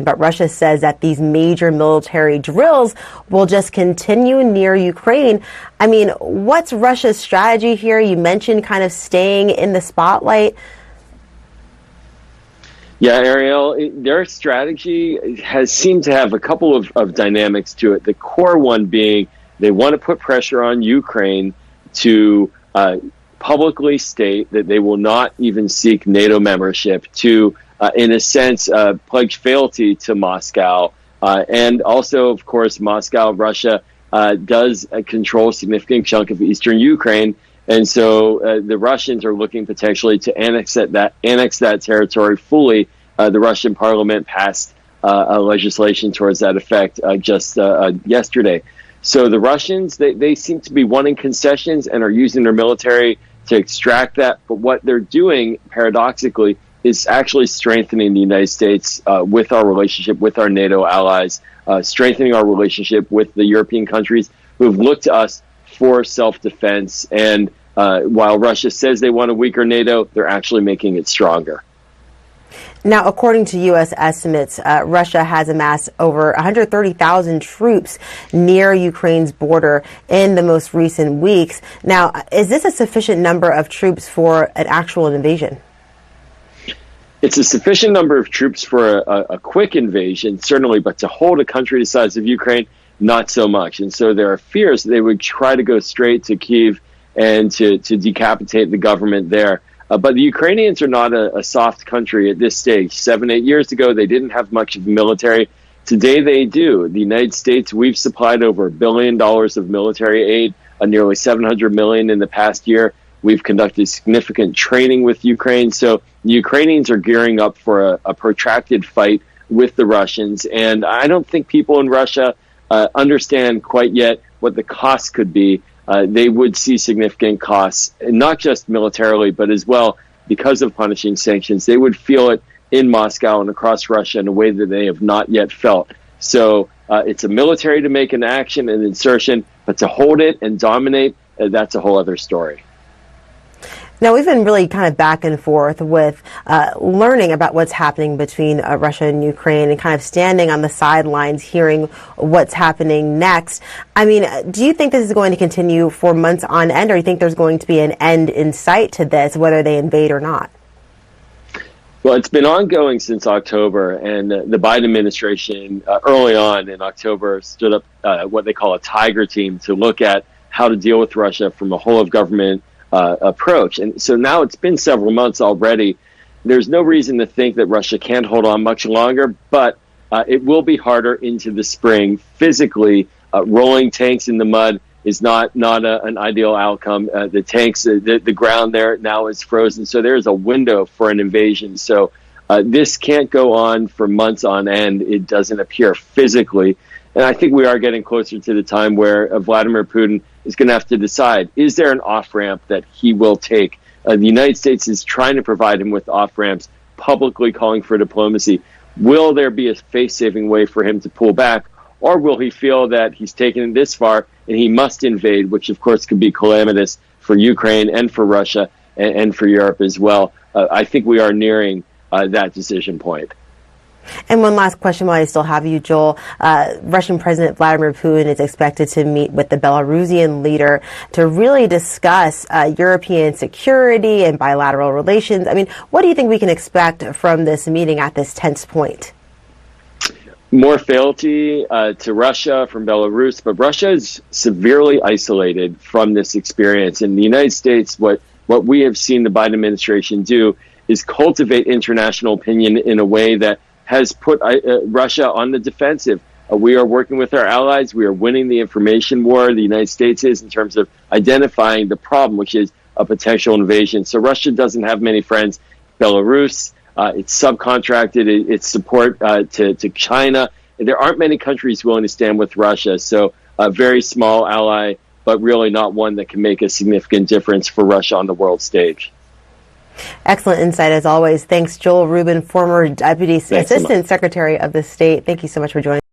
But Russia says that these major military drills will just continue near Ukraine. I mean, what's Russia's strategy here? You mentioned kind of staying in the spotlight. Yeah, Ariel, their strategy has seemed to have a couple of dynamics to it. The core one being they want to put pressure on Ukraine to publicly state that they will not even seek NATO membership, to in a sense, pledge fealty to Moscow. And also, of course, Moscow, Russia, does control a significant chunk of eastern Ukraine. And so the Russians are looking potentially to annex that territory fully. The Russian parliament passed a legislation towards that effect just yesterday. So the Russians, they seem to be wanting concessions and are using their military to extract that. But what they're doing, paradoxically, is actually strengthening the United States with our relationship with our NATO allies, strengthening our relationship with the European countries who have looked to us for self-defense. And while Russia says they want a weaker NATO, they're actually making it stronger. Now, according to U.S. estimates, Russia has amassed over 130,000 troops near Ukraine's border in the most recent weeks. Now, is this a sufficient number of troops for an actual invasion? It's a sufficient number of troops for a quick invasion, certainly, but to hold a country the size of Ukraine, not so much. And so there are fears that they would try to go straight to Kyiv and to decapitate the government there. But the Ukrainians are not a soft country at this stage. 7-8 years ago, they didn't have much of a military. Today, they do. The United States, we've supplied over $1 billion of military aid, nearly $700 million in the past year. We've conducted significant training with Ukraine. So the Ukrainians are gearing up for a protracted fight with the Russians. And I don't think people in Russia understand quite yet what the cost could be. They would see significant costs, and not just militarily, but as well because of punishing sanctions. They would feel it in Moscow and across Russia in a way that they have not yet felt. So it's a military to make an action, an insertion, but to hold it and dominate, that's a whole other story. Now, we've been really kind of back and forth with learning about what's happening between Russia and Ukraine and kind of standing on the sidelines, hearing what's happening next. I mean, do you think this is going to continue for months on end, or do you think there's going to be an end in sight to this, whether they invade or not? Well, it's been ongoing since October, and the Biden administration early on in October stood up what they call a tiger team to look at how to deal with Russia from a whole of government approach. And so now it's been several months already. There's no reason to think that Russia can't hold on much longer, but it will be harder into the spring. Physically, rolling tanks in the mud is not an ideal outcome. The tanks, the ground there now is frozen, so there's a window for an invasion. So this can't go on for months on end. It doesn't appear physically. And I think we are getting closer to the time where Vladimir Putin is going to have to decide, is there an off-ramp that he will take? The United States is trying to provide him with off-ramps, publicly calling for diplomacy. Will there be a face-saving way for him to pull back? Or will he feel that he's taken it this far and he must invade, which of course could be calamitous for Ukraine and for Russia and for Europe as well? I think we are nearing that decision point. And one last question while I still have you, Joel. Russian President Vladimir Putin is expected to meet with the Belarusian leader to really discuss European security and bilateral relations. I mean, what do you think we can expect from this meeting at this tense point? More fealty to Russia from Belarus, but Russia is severely isolated from this experience. In the United States, what we have seen the Biden administration do is cultivate international opinion in a way that has put Russia on the defensive. We are working with our allies. We are winning the information war, the United States is, in terms of identifying the problem, which is a potential invasion. So Russia doesn't have many friends. Belarus, it's subcontracted its support to China. There aren't many countries willing to stand with Russia. So a very small ally, but really not one that can make a significant difference for Russia on the world stage. Excellent insight, as always. Thanks, Joel Rubin, former Deputy Assistant Secretary of the State. Thank you so much for joining us.